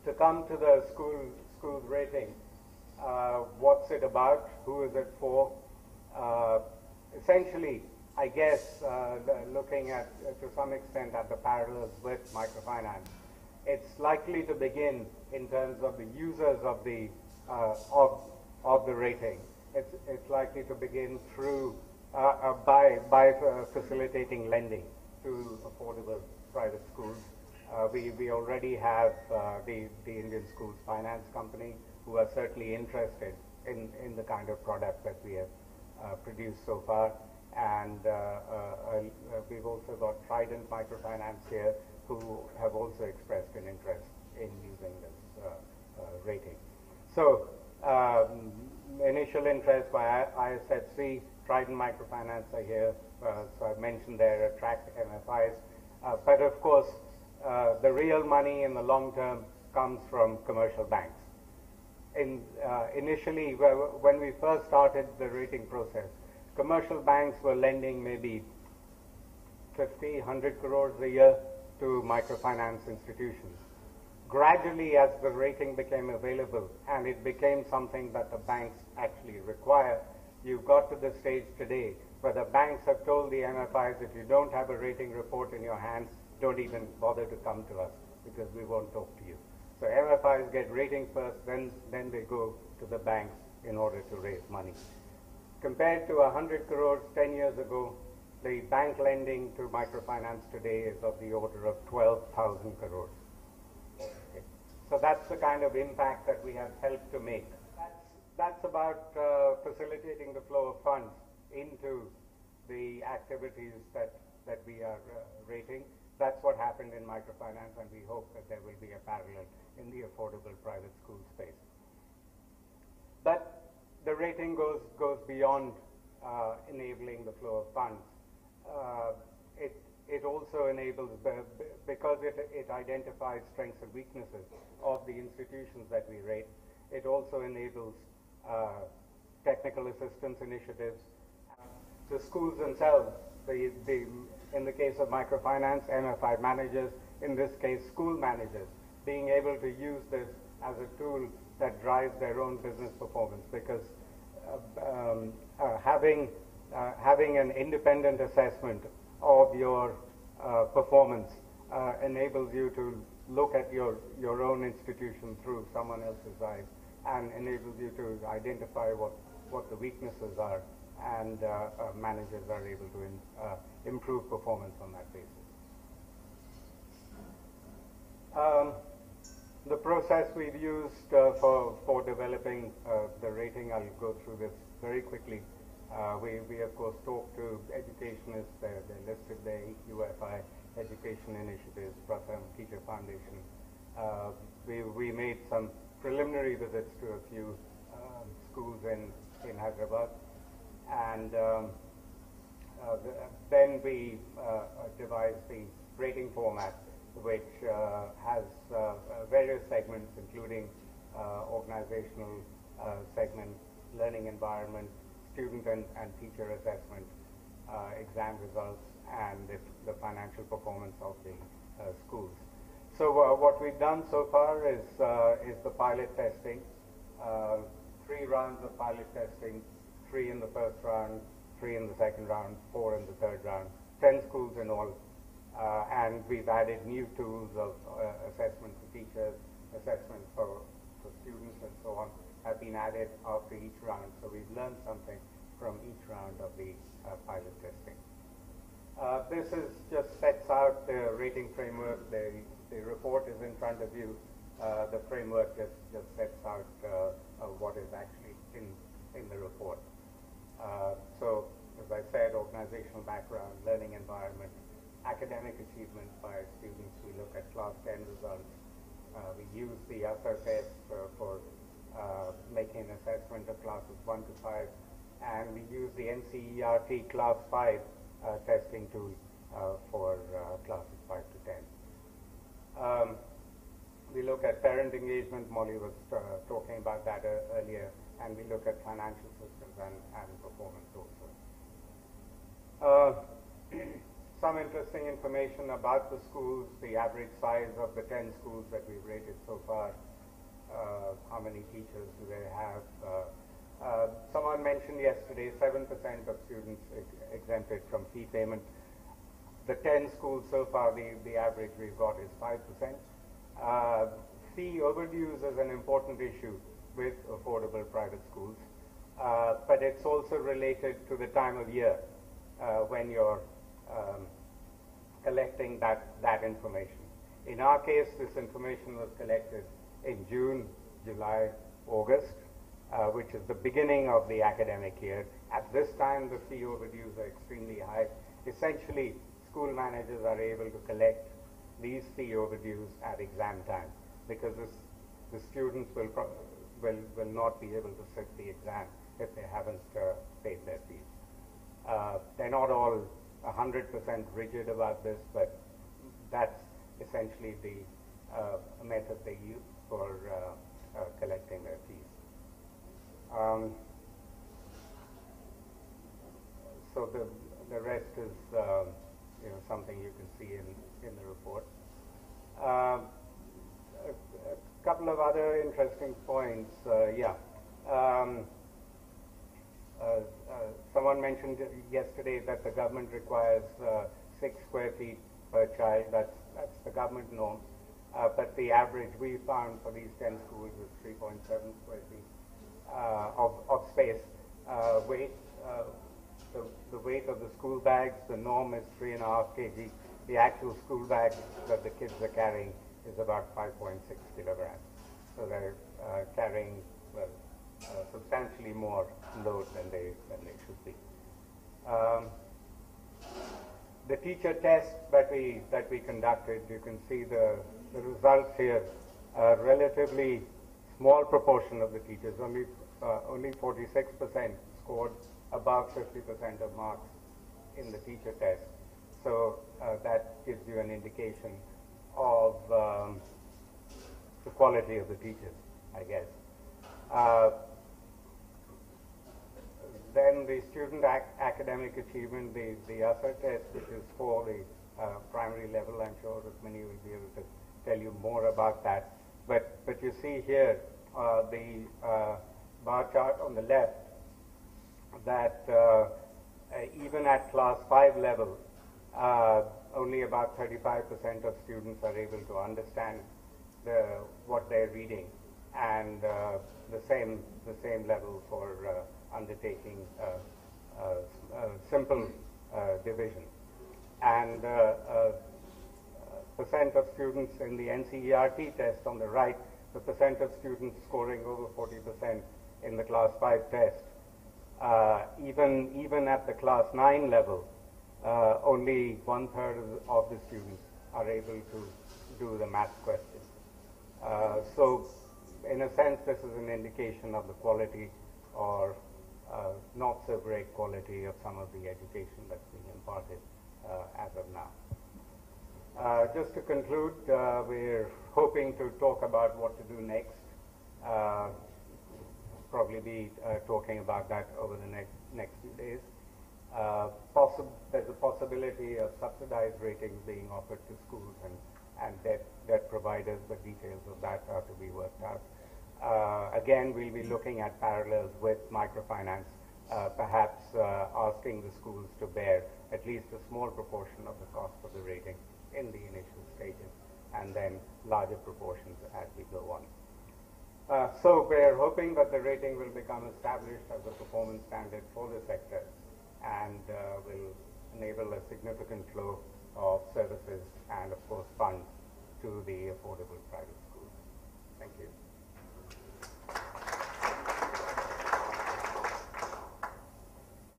to come to the school's rating, what's it about? Who is it for? Essentially, I guess, looking at, to some extent, at the parallels with microfinance, it's likely to begin in terms of the users of the rating. It's likely to begin through by facilitating lending to affordable private schools. We already have the Indian Schools Finance Company, who are certainly interested in the kind of product that we have produced so far. And we've also got Trident Microfinance here, who have also expressed an interest in using this rating. So initial interest by ISFC, Trident Microfinance are here. So I mentioned there, attract MFIs. But of course, the real money in the long term comes from commercial banks. Initially, when we first started the rating process, commercial banks were lending maybe 50, 100 crores a year to microfinance institutions. Gradually, as the rating became available and it became something that the banks actually require, you got to the stage today where the banks have told the MFIs, if you don't have a rating report in your hands, don't even bother to come to us because we won't talk to you. So MFIs get rating first, then they go to the banks in order to raise money. Compared to 100 crores 10 years ago, the bank lending to microfinance today is of the order of 12,000 crores. Okay. So that's the kind of impact that we have helped to make. That's about facilitating the flow of funds into the activities that we are rating. That's what happened in microfinance, and we hope that there will be a parallel in the affordable private school space. But the rating goes beyond enabling the flow of funds. It also enables, because it identifies strengths and weaknesses of the institutions that we rate, it also enables technical assistance initiatives. The schools themselves, in the case of microfinance, MFI managers, in this case school managers, being able to use this as a tool that drives their own business performance, because having an independent assessment of your performance enables you to look at your own institution through someone else's eyes, and enables you to identify what the weaknesses are, and managers are able to improve performance on that basis. The process we've used for developing the rating, I'll go through this very quickly. We of course talk to educationists, they're listed there, EQFI, Education Initiatives, Pratham Teacher Foundation. We made some preliminary visits to a few schools in Hyderabad, and then we devised the rating format, which has various segments, including organizational segment, learning environment, student and teacher assessment, exam results, and the financial performance of the schools. So what we've done so far is the pilot testing, 3 rounds of pilot testing, 3 in the first round, 3 in the second round, 4 in the third round, 10 schools in all. And we've added new tools of assessment for teachers, assessment for students, and so on, have been added after each round. So we've learned something from each round of the pilot testing. This just sets out the rating framework. The report is in front of you. The framework just sets out what is actually in the report. So, as I said, organizational background, learning environment, academic achievement by students. We look at class 10 results. We use the USR test for making an assessment of classes 1 to 5, and we use the MCERT class 5 testing tool for classes 5 to 10. We look at parent engagement. Molly was talking about that earlier, and we look at financial systems and performance also. some interesting information about the schools, the average size of the 10 schools that we've rated so far, how many teachers do they have. Someone mentioned yesterday 7% of students exempted from fee payment. The 10 schools so far, the average we've got is 5%. Fee overdues is an important issue with affordable private schools, but it's also related to the time of year when you're collecting that information. In our case, this information was collected in June, July, August, which is the beginning of the academic year. At this time, the fee overdues are extremely high. Essentially, school managers are able to collect these fee overdues at exam time because the students will not be able to sit the exam if they haven't paid their fees. They're not all 100% rigid about this, but that's essentially the method they use for collecting their fees. So the rest is something you can see in the report. A couple of other interesting points. Someone mentioned yesterday that the government requires 6 square feet per child. That's the government norm. But the average we found for these 10 schools is 3.7 square feet of space. The weight of the school bags, the norm is 3.5 kg. The actual school bags that the kids are carrying is about 5.6 kilograms. So they're carrying substantially more load than they should be. The teacher test that we conducted, you can see the results here. A relatively small proportion of the teachers, only 46% scored above 50% of marks in the teacher test. So that gives you an indication of the quality of the teachers, I guess. Then the student academic achievement, the USR test, which is for the primary level. I'm sure Rukmini will be able to tell you more about that. But you see here the bar chart on the left that even at class 5 level, only about 35% of students are able to understand what they're reading, and the same level for undertaking simple division. And percent of students in the NCERT test on the right, the percent of students scoring over 40% in the class 5 test. Even at the class 9 level, only 1/3 of the students are able to do the math questions. So in a sense, this is an indication of the quality or not so great quality of some of the education that's being imparted as of now. Just to conclude, we're hoping to talk about what to do next. Probably be talking about that over the next few days. There's a possibility of subsidized ratings being offered to schools and debt providers, but details of that are to be worked out. Again, we'll be looking at parallels with microfinance, perhaps asking the schools to bear at least a small proportion of the cost of the rating in the initial stages, and then larger proportions as we go on. So we're hoping that the rating will become established as a performance standard for the sector and will enable a significant flow of services and, of course, funds to the affordable private schools. Thank you.